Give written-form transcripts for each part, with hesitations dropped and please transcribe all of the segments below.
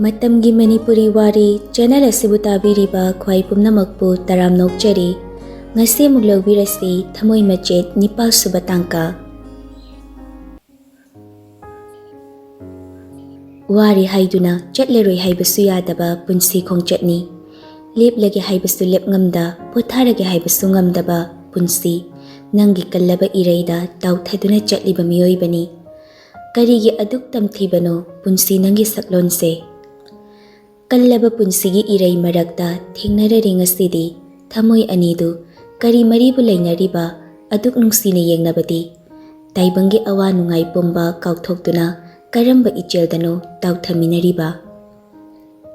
Matamgi Manipuri Wari channel asibu tabiriba khwai pumnamakpu taram nokchari ngasi muglawbirasi Thamoi Machet nipal subatangka Wari haiduna chatleroi haibasu yadaba punsi khongchatni leplage haibasu lepngamda potharage haibasu ngamdaba punsi nangi kallaba iraida tauthaduna chatliba miyoibani karigi aduk tamthibano punsi nangi saklonse Kallaba punsigi irai marakta thengnarari ngasidi Thamoi anidu kari maribu lainariba aduk nungsina yengnabadi taibangi awa nungai pomba kauthoktuna karamba icheldano tauthaminariba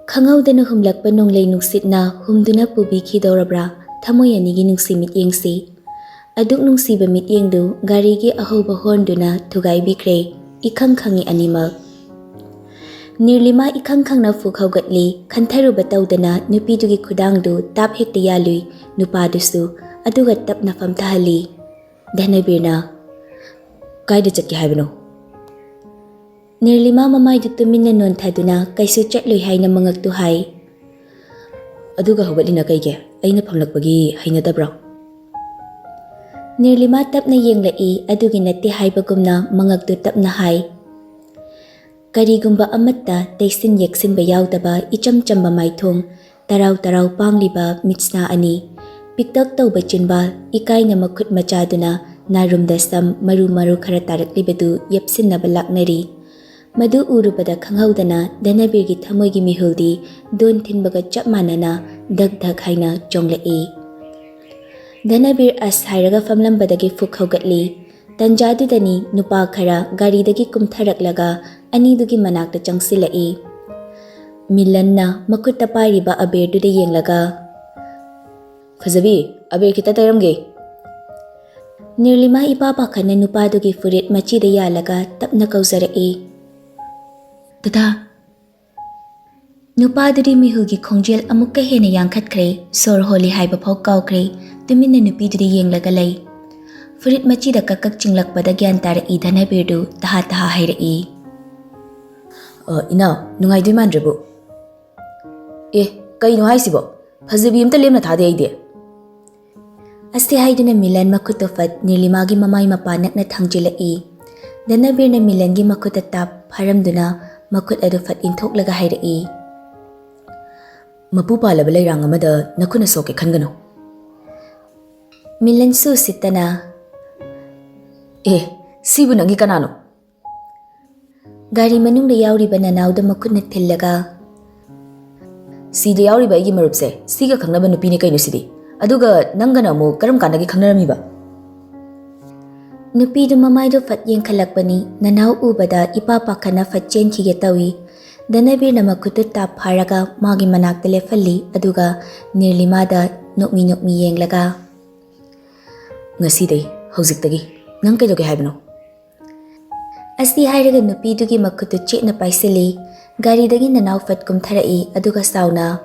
Khangaudana humlakpa nonglei nungsitna humduna pubikhidorabra Thamoi anigi nungsi mityengsi aduk nungsiba mityengdu garigi ahoba honduna thugaibikre ikhangkhangi animak Nirlima ikhangkhangna fukhaugatli khantharuba tawdana nupidugi khudangdu tap hekta yalui nupadusu aduga tapna famthahali dhanabirna kaida chakki haibano Nirlima mamaidu tuminna nonthaduna kaisu chatloi haina mangaktu hai aduga hogatlina kaige aina phamlakpagi hainadabra Nirlima tapna yenglai adugi natte haibagumna mangaktu tapna hai Karigumba amatta taisin yeksinba yaudaba icham chamba maithong tarau pangliba mitsna ani piktak tauba chinba ikaina makhut machaduna narumda sam maru khara taraklibadu yapsinnaba laknari madu urubada khanghaudana danabirgi thamoigi mihuldi don thinbaga chap manana dagdhak haina chonglai danabir as hairaga famlambadagi fukhaugatli Tanjadudani nupa khara garidagi kumtharaklaga anidugi manakta changsilai Milanna makutta pairiba aberduda yenglaga Fazabi aber kita tayramge Nirlima ipapa khana nupadugi furit machida yalaga tapna kauzarai Tata Nupaduri mihugi khongjel amukka hena yangkhatkre sor holi haiba phau kaukre tuminna nupiduri yenglaga lai Furit machida kakak chinglakpada gyan tara idhana birdu taha hairai Ina nungai dui mandrabu kai nuhai sibo Fazabi amta lemna thade aide Asti haiduna Milan makutofat Nirlimagi mamai mapanakna thangjilai Danabirna Milangi makuta tap haramduna makut adu fat inthoklaga hairai Mapu palaba lairang amada nakuna soke khangano Milan su sitana sibu nangi kanano Gari manungda yauriba nanawda makutna thillaga Sida yauriba igi marupse siga khangnaba nupini kaino sidi aduga nangana mu karam kandagi khangnaramiba Nupidu mamaido fat yengkhalakpani nanaw ubada ipapa khana fat chenkhige tawi danabirna makutu tap haraga magi manakta lefalli aduga Nirlimada nokmi yenglaga Ngasidai haujiktagi Nang kaidoge haibano Asti hairaga nupidugi makutu chetna paisili garidagi nanaw fat kumtharai aduga sauna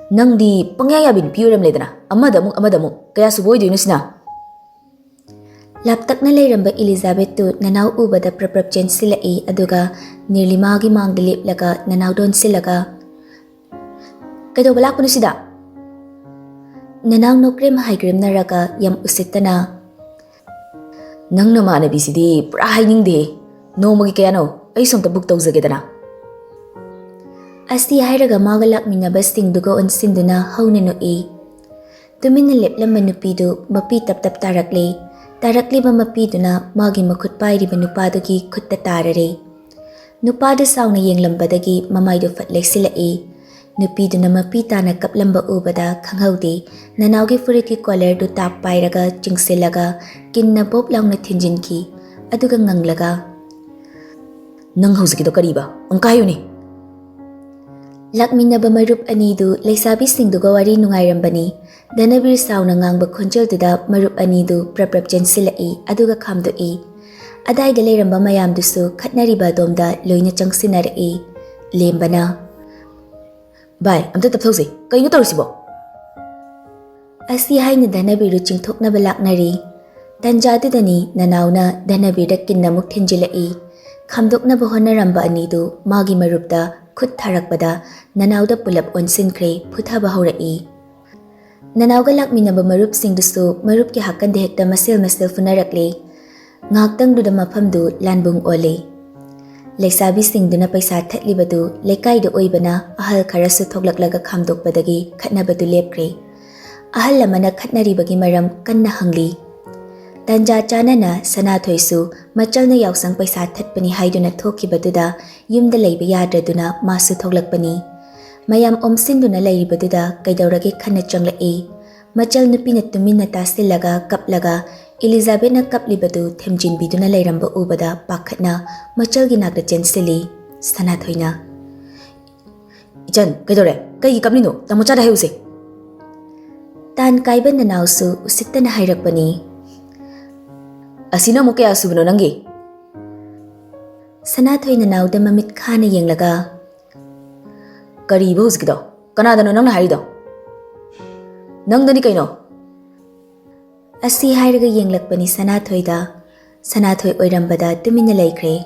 Nangdi pangyayabin piyuram ledana amadamu kaya suboidoino sina Laptakna lairamba Elizabeth tu nanaw ubada praprap chensilai aduga Nirlimagi mangda leplaga nanaw don silaga Kaidoga lakpano sida Nanaw nokrem haigrim naraga yam usitana Nang namanabi sidi pura hainingde nomagi kayano ay somta book tawzagedana Asti hairaga magalak minabasting duga onsinduna haunano Tuminna leplam manupidu mapi tap tarakli ba mapiduna magi makut pairiba nupadugi kutta tarare Nupado sauna yenglambadagi mamaydo fatlay silai Nupiduna mapita na kaplamba ubada khanghaude nanawgi furiti collar do tap pairaga chingsilaga kinna bob lang na thinjinki aduga nganglaga Nang hausikido kariba ang kayo ni Lakminaba marup anidu laysabi singduga wari nungairambani danabir sauna ngangba khonjelduda marup anidu praprap jensilai aduga khamdoi adai dalairamba mayamdusu khatnariba domda loina changsinari lembana Bye, amta tapthausi. Kaino tawsibo? Asi haina danabiru chingthoknaba laknari. Tanjadudani nanawna danabirda kinnamuk thinjilai. Khamdoknaba honaramba anidu magi marupta khut tharakpada nanauda pulap onsinkre phuthaba haurai. Nanauga lakminaba marup singdusu marup ki hakande hekta masil funarakle. Ngaktang duda mafamdu lanbung ole. Laisabi singduna paisa thatlibadu lekaidu oibana ahal kharasu thoklaklaga khamdokpadagi khatnabadu lepkre. Ahal lamana khatnaribagi maram kanna hangli. Tanja chanana Sanathoisu machalna yausang paisa thatpani haiduna thokibaduda yumda leiba yadraduna masu thoklakpani. Mayam omsinduna leibaduda kaidaurage khanna changlai. Machal nupina tumina tasilaga kaplaga Elizabeth na kaplibadu themjin biduna leiramba ubada pakhatna machalgi nakda chensili Sanathoina. Ichan kaidore kai kaplino tamocha da heuse. Tan kaiban na nausu usittana hairakpani. Asina mo kaya subno nangi. Sanathoina nauda mamit khana yenglaga. Kari ba husgido kanada no nangna haido. Nangdani kaino. Asi hairaga yenglakpani Sanathoida. Sanathoi oirambada tumina laikre.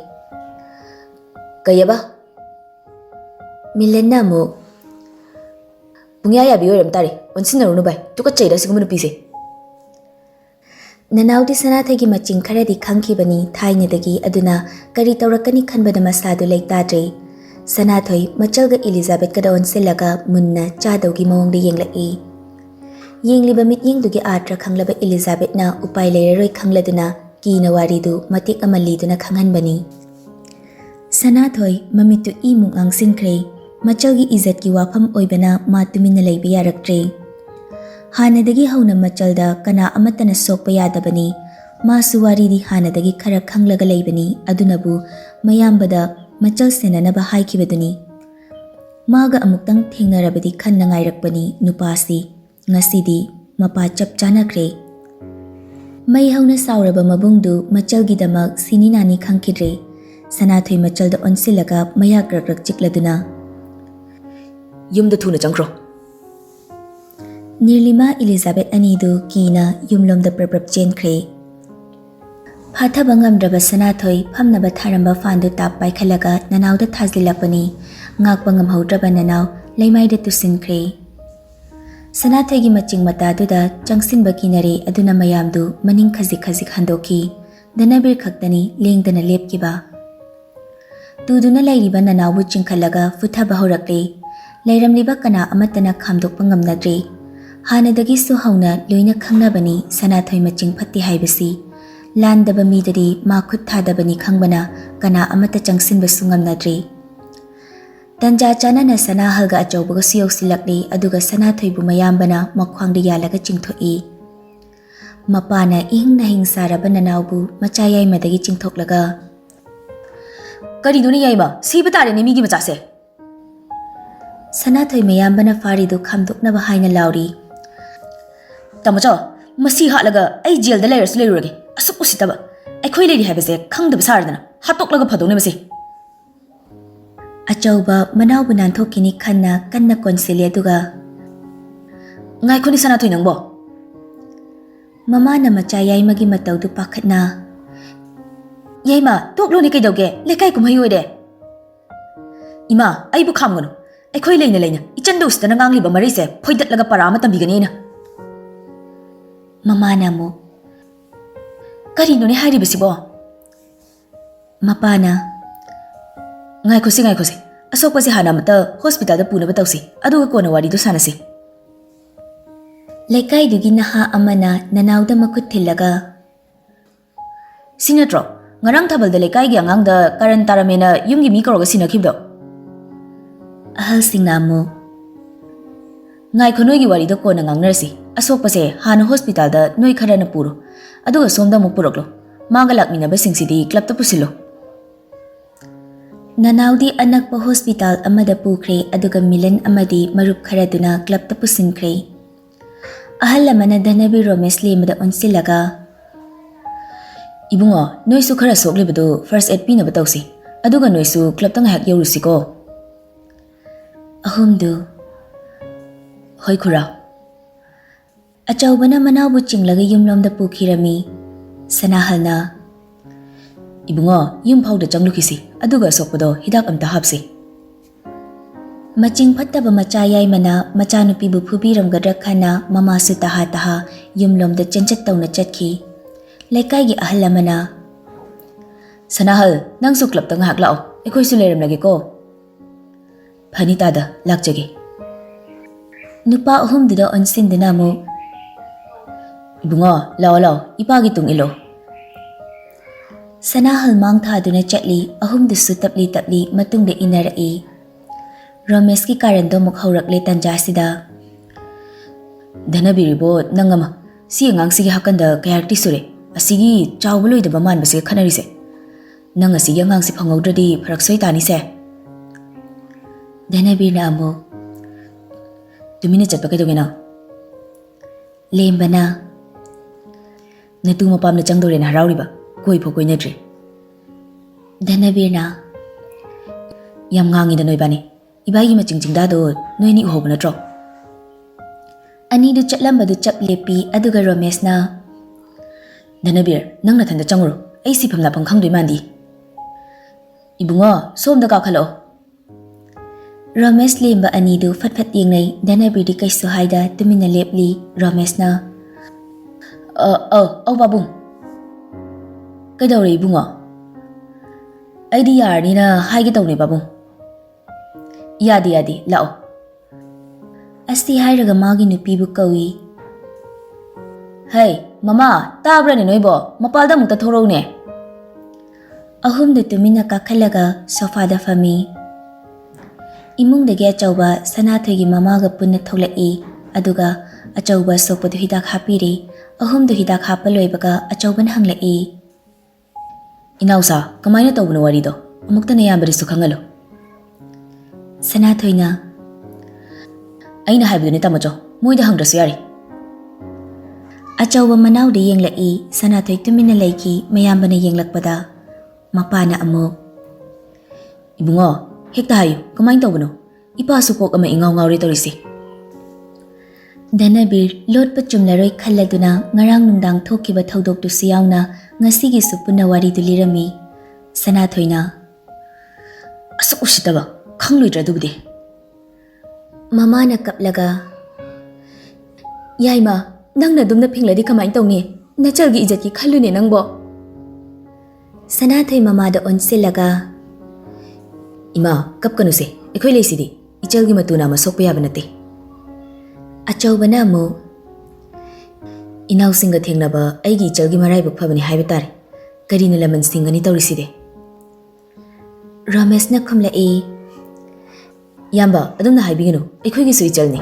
Kayaba? Milenna mo. Bungyaya bi oiram tari. Onsinarunu bai. Tukachayda sigumunu pise. Nanaudi Sanathoigi maching kharadi khangkibani thainadagi aduna kari taurakani khanbada masadu laitadre. Sanathoi machalga Elizabeth kada onsilaga munna chadaugi mawongda yenglai. Yengliba mityengdugi atra khanglaba Elizabeth na upai leiraroi khangladuna kina waridu matik amaliduna khanghanbani. Sanathoi mamitu imung angsinkre machalgi izatki wafam oibana matumina leiba yaraktre. Hanadagi hauna machalda kana amatana sokpa yadabani masu waridi hanadagi khara khanglaga leibani adunabu mayambada machal senanaba haikibaduni. Maga amuktang thengnarabadi khanna ngairakpani nupasi. Ngasidi mapa chap chanakre. Mai hauna sauraba mabungdu machalgi damak sininani khangkidre. Sanathoi machalda onsilaga mayak rakrak chikladuna. Yumda thuna changkro. Nirlima Elizabeth anidu kina yumlomda praprap chenkre. Phathaba ngamdraba Sanathoi phamnaba tharamba fandu tap paikhalaga nanauda thazlilapani. Ngakpa ngamhaudraba nanau leimaida tusinkre. Sanathoigi maching mataduda changsinba kinare aduna mayamdu maning khazik handoki. Danabir khaktani lengdana lepkiba. Tuduna lairiba nanaubu chingkhalaga futhaba haurakle. Lairamliba kana amatana khamdokpa ngamnadre. Hanadagi su hauna loina khangnabani Sanathoi maching phatti haibasi. Landaba midadi ma khut thadabani khangbana kana amata changsinba su ngamnadre. Tanja chanana Sanahalga achaubaga siyoksilakli aduga Sanathoibu mayambana makhwangda yalaga chingthoi. Mapana ihingna hingsaraba nanaubu machayai madagi chingthoklaga. Kariduni yaiba siba tarene migi machase. Sanathoi mayambana faridu khamdoknaba haina lauri. Tamocha masi halaga ai jailda lairasu lairurage asuk usitaba. Aikhoi leiri haibase khangdaba sardana hatoklaga phadone mase. Achauba manaubu nanthokini khanna kanna konsilia duga. Ngai khoni Sanathoi nangbo. Mama na macha yaimagi mataudu pakhatna. Yaima toklo ni kaidauge lekai kumhai oide. Ima aibu khamganu. Aikhoi leina ichandu usitana ngangliba marise phoidatlaga parama tambiganina. Mama na mo. Karino ni hairibasibo. Mapana Ngai khosi asokpasi hana mata hospital da puna batausi aduga kona wari do sanasi. Lekai dugi naha amana nanauda makut thilaga. Sinatro ngarang thabal da lekai gi angang da karan taramena yumgi mi koroga sinakhibdo. Ahal singnamu. Ngai khonoi gi wari do kona ngangnarsi asokpase hana hospital da noi khara na puro aduga somda mu puroklo maga lakmina ba singsidi club ta pusilo. Nanaudi anakpa hospital amada pukre aduga milan amadi marup kharaduna club ta pusinkre. Ahal lamana danabi romes lemada onsilaga. Ibungo noisu khara soklibadu first aid pina batausi aduga noisu club ta ngahak yorusiko. Ahumdu. Hoi khura. Achaubana manaubu chinglaga yumlomda pukhirami. Sanahalna. Ibungo, yung powder chang lukisi, aduga sokpodo, hidak amta hapsi. Maching fattaba machayay mana machanupibu phubiramgadra khana mamasu taha yumlomda chenchat tawna chatki. Laikai gi ahal lamana. Sanahal, nang suklap tang hak lao, ekoi su leram lagi ko. Panitada, lakjagi. Nupa ahum dida onsin dina mo. Ibungo, lao, ipagi tung ilo. Sanahal mang thaduna chatli ahum dusu tapli matungda inarai. Romesh ki karando mukhaurakle tanjasida. Dhanabiribo nangama, si ngang sige hakanda kayarti sure, asigi chawbaloy da baman basi khanarise. Nang asigi ngang si phangaudradi pharaksoi tani se. Dhanabir na amo. Tumina chatpa kay dogena. Lembana. Natu mapam na changdore na harauriba, koi pho koi nadre. Dhanabir na. Yam ngangi da noi bani. Ibagi macing dado noi ni uhob na tro. Ani du chatlamba du chap lepi aduga Romesh na. Dhanabir, nang nathanda changro, ay sipam na pang khangdoi mandi. Ibungo, som da kakalo. Romesh lemba ani du fatfat yengnay Dhanabir di kay suhayda tumina lepli Romesh na. Babung. Kaidaure ibungo. Ay di yar ni na haigi tawne babung. Yadi, lao. Asti hairaga magi nupibu kawi. Hey, mama, tabra ni noibo, mapalda mukta thorou ne. Ahum du tumina kakhalaga sofada fami. Imung dagi achauba Sanahal gi mamaga punna tholai aduga achauba sopadu hidak hapiri ahum du hidak hapaloibaga achauban hanglai. Inausa, kamaina tawbuna warido, amukta na yambari su khangalo. Sanahal na. Aina haibuduni tamacho, moida hangrasu yari. Achauba manaw da yenglai Sanahal tumina laiki mayamba na yenglakpada. Mapana amo. Ibungo, hekta hayo, kamain tawbuno. Ipa supok ama ingaw ngawri torisi. Dhanabir lot pa chumlaroy khaladuna ngarang nungdang thokiba thaudok tu siyawna ngasigi supuna wari du lirami. Sanahal na. Asa usitaba. Khangloi dubdi. Mama na kaplaga. Yaima, nang na dumna pingladi kamain tawni. Nachalgi ijatki khalune nangbo. Sanahal mama da onsilaga. Ima, kapkanu se. Ekoi leisidi. Ichalgi matuna masokpa yaba nate. Achauba na mo. Inaw singa thengnaba aigi ichalgi maraibuk phabani haiba tare. Karina laman singani tawriside. Romesh na khumlai. Yamba, adumna haibigino. Ekhoigi su ichalni.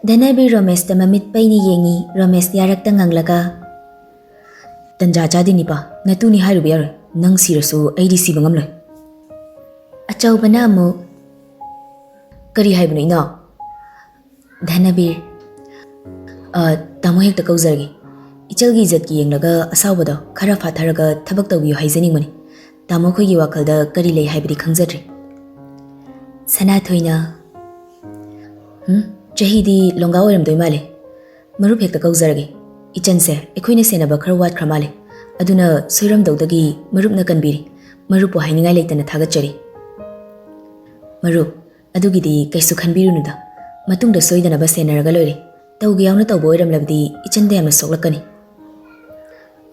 Dhanabir Romesh da mamit paini yengi Romesh yarakta nganglaga. Tanja jadi nipa, natuni hairuba yaroi. Nang sirasu aidi siba ngamloi. Achauba na mo. Kari haibuno inaw? Dhanabir. Tamo hekta kauzargi. Ichalgi izatki yenglaga asawbado khara fatharaga thabak tawbiyo haijaningmani. Tamo khoigi wakalda kari lei haibadi khangzadri. Sanahal na. Chahidi longa oiramdoi male. Marup hekta kauzargi. Ichanse ekhoina senaba khara watkhra male. Aduna soiramdodagi marupna kanbiri. Marupu hainingai leitana thagachari. Marup, adugidi kaisu khanbirunuda. Matungda soidanaba senaraga loire. Tawgi yauna tawbo oiramlabdi ichanda yamna soklakani.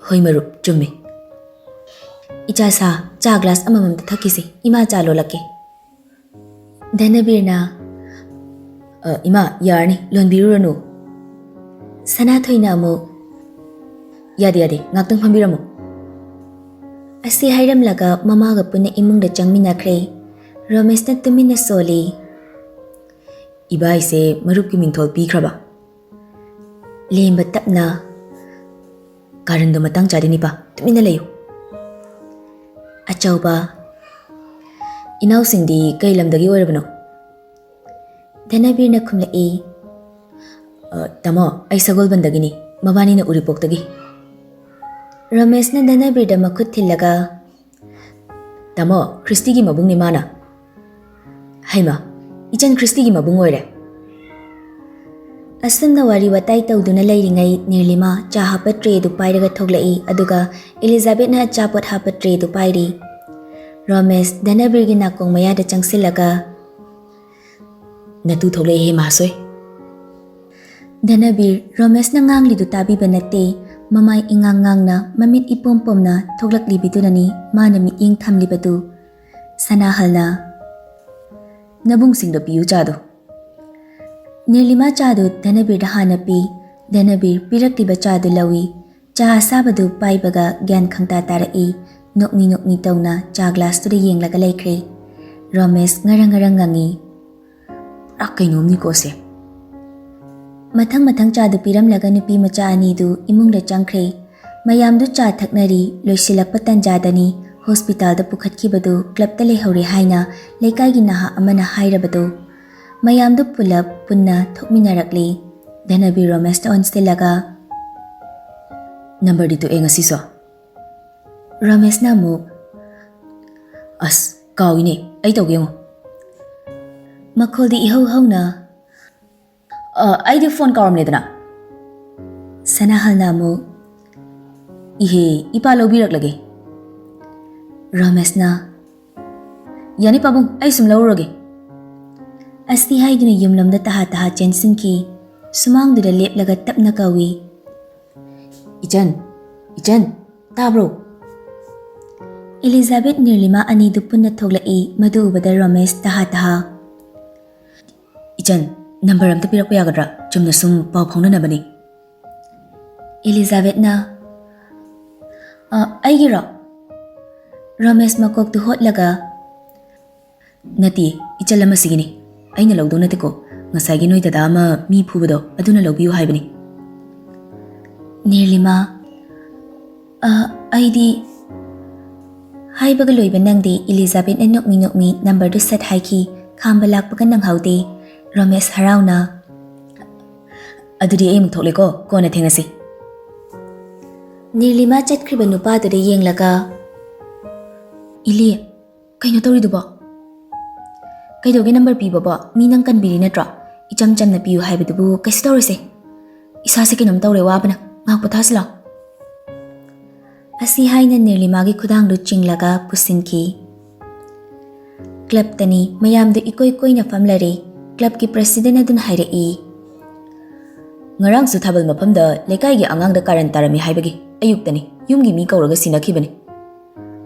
Hoi marup, chumme. Icha sa, cha glass amamamda thakisi. Ima cha lolake. Dhanabir na. Ima, yarni, lonbiruranu. Sanahal na mo. Yadi, ngaktang pambiramo. Asi hairamlaga mamaga puna imungda changminakre. Romesh na tumina soli. Iba ise marup ki mingthol pikraba. Lemba tapna. Karando matang chadi nipa, tumina layo. Achauba. Inaw singdi kay lamdagi oirabano. Dhanabir na khumlai. Tamo, ay sagol bandagini, mabani na uripoktagi. Romesh na Dhanabir da makut thilaga. Tamo, Christy gi mabung ni mana. Haima, ichan Christy gi mabung oire. Asumna wari watai tawduna leiringai Nirlima cha hapa tray du pairaga thoglai aduga Elizabeth na chapot hapa tray du pairi. Ramesh Danabir gi nakong mayada changsilaga Natu thoglai he mahasoi. Danabir Ramesh na ngangli du tabi banate mamai ingang na mamit ipom na thoglakli bidunani mana mi ing thamli badu. Sanahal na Nabung sing do piu cha do. Nirlima chadu Danabir da hana pi. Danabir pirakliba chadu lawi. Cha sabadu paibaga gyan khangta tarai. Nokni tawna cha glass tu da yenglaga laikre. Ramesh ngarang ngangi. Kainom ni ko se. Mathang chadu piramlaga nupi macha ani du imungda changkre. Mayam du cha thaknari loisilakpa tanjadani hospital da pukhatkibadu club ta lehori haina leikai gi naha amana hairabadu. Mayam du pulap punna thokminarakli. Danabir Ramesh ta onstilaga Number di to e ngasi so. Ramesh na mu As kawine ai tawge mo. Makhol di ihau na Ai di phone kawam ledana. Sanahal na mu Ihe ipa lobirak lage. Ramesh na Yani pabung ai sum lawroge. Asti haiduna yumlamda taha chensinki. Sumang du da leplaga tapna kawi. Ichan tabro. Elizabeth Nirlima ani du punna thoglai madu ubada Ramesh taha. Ichan number am ta pirak pa yagadra chumna sum paw phongna na bani. Elizabeth na aigira. Ramesh makok tu hotlaga Nati ichalama sigini. Aina lawdo nate ko ngasagi noi dada ama mi phubado aduna lawbiu haibani. Nirlima aidi haibaga loiba nangde Elizabeth na nokmi number du set haiki khamba lakpaga nang haude. Ramesh harauna Adudi aim thokle ko na thengasi. Nirlima chatkriba nupa du de yenglaga Ili kaino tori du ba. Kaidoge number pi baba mi nang kan biri natra icham na piu haibadu bu kaisi tawrese. Isa se kinam tawre wabana ngak pathasla. Asi haina Nirlima gi khudang du chinglaga pusinki. Club tani mayam du ikoi na famlare. Club ki president adun hairei. Ngarang su thabal mafam da lekai gi angang da karan tarami haibagi ayuk tani yumgi mi kawraga sinakhibani.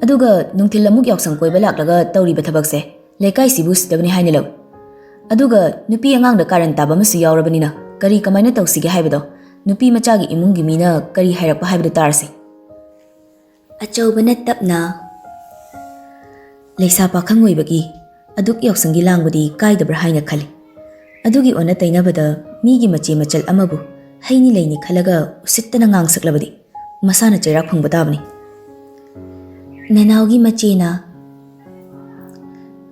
Aduga nungthil amuk yaksang koiba laklaga tawri ba thabak se lekai sibu sidabani haina law. Aduga nupi angang da karan taba masu yawrabani na kari kamaina tawsige haibado nupi macha gi imungi mina kari hairakpa haibado tarase. Achawbana tapna Leisa pakhang oibagi aduk yaksangi langbadi kaidabra haina khali. Adugi ona tainabada migi mache machal amabu haini leini khalaga usittana ngangsaklabadi masana chairak phangba tabani. Nanawgi machena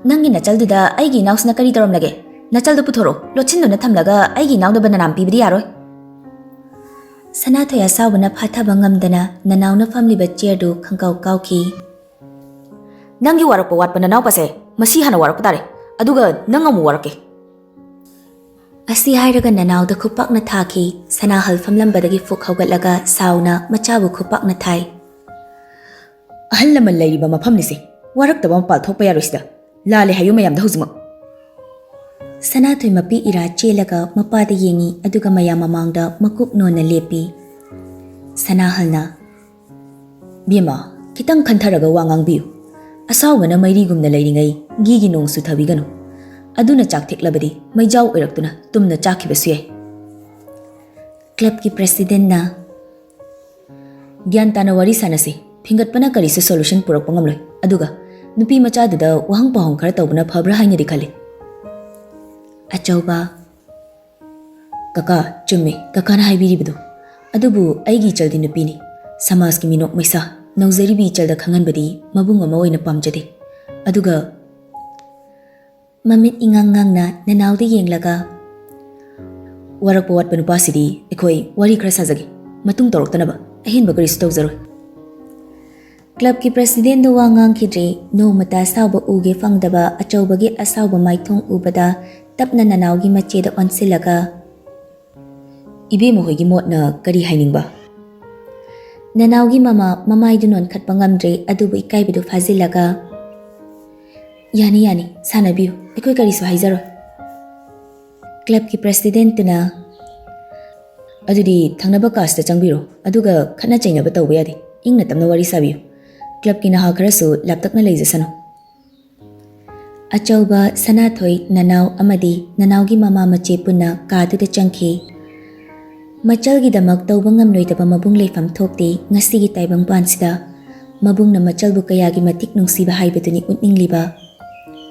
Nangi nachal duda aigi nausna kari taram lage. Nachal du puthoro lochin dona thamlaga aigi nawda bananam pibidi yaroi. Sanathoy asawbana phathaba ngamdana nanawna famliba chair du khangkaw kawki. Nangi warakpa watpa nanaw pase masi hana warakpa tare. Aduga nangamu warake. Asi hairaga nanawda khupakna thaki. Sanahal famlambadagi fuk hawgatlaga sauna machabu khupakna thai. Ahal laman layriba mafamni se waraktaba mapal thokpa yaroisida. Lale hayo mayamda huzima. Sanathoy mapi ira chelaga mapada yengi aduga mayam mamangda makuk nona lepi. Sanahal na Bima kitang kantharaga wangang biu. Asawbana mairigumna layringai gigi nong su thabiganu. Aduna chak theklabadi maijaw oiraktuna tumna chakhibasuye. Club ki president na Gyan tana wari sanase phingatpana kari se solution purak pangamloi. Aduga nupi macha duda wahang pahong khara tawbana phabra haina dikhale. Achawba Kaka chumme kaka na haibiribadu. Adubu aigi chaldi nupini samas ki minok maisa nauzaribi chalda khanganbadi mabung ama oina pamjade. Aduga mamit ingang na nanawda yenglaga warakpa watpa nupasidi ekhoi wari khara sajage matung toroktanaba ahinba kari su tawzaroi. Club ki president do wangang kidre no mata sawba uge fangdaba achawbagi asawba maithong ubada tapna nanawgi macheda onsilaga Ibemo hoigi motna kari hainingba? Nanaugi mama mamaidu nonkhatpa ngamdre adubu ikaibidu fazilaga yani sanabiyu aikoi karisu haizaro. Club ki president na Adudi thangnaba cast changbiro aduga khatna chainaba tawba yade ingna tamna wari sabiyu. Club ki naha kharasu laptakna leijasano. Achauba Sanahal nanau amadi nanaugi mama Machet punna kaduda changki. Machalgi damak tawba ngamloidaba mabung leifam thokti ngasigi taibang pansida mabungna machalbu kayagi matik nungsiba haibaduni utningliba.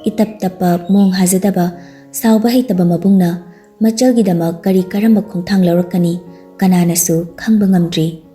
Itap tapa mong hazadaba sauba haitaba mabungna machalgi damak kari karamba khongthang laurakani kananasu khangba ngamdri.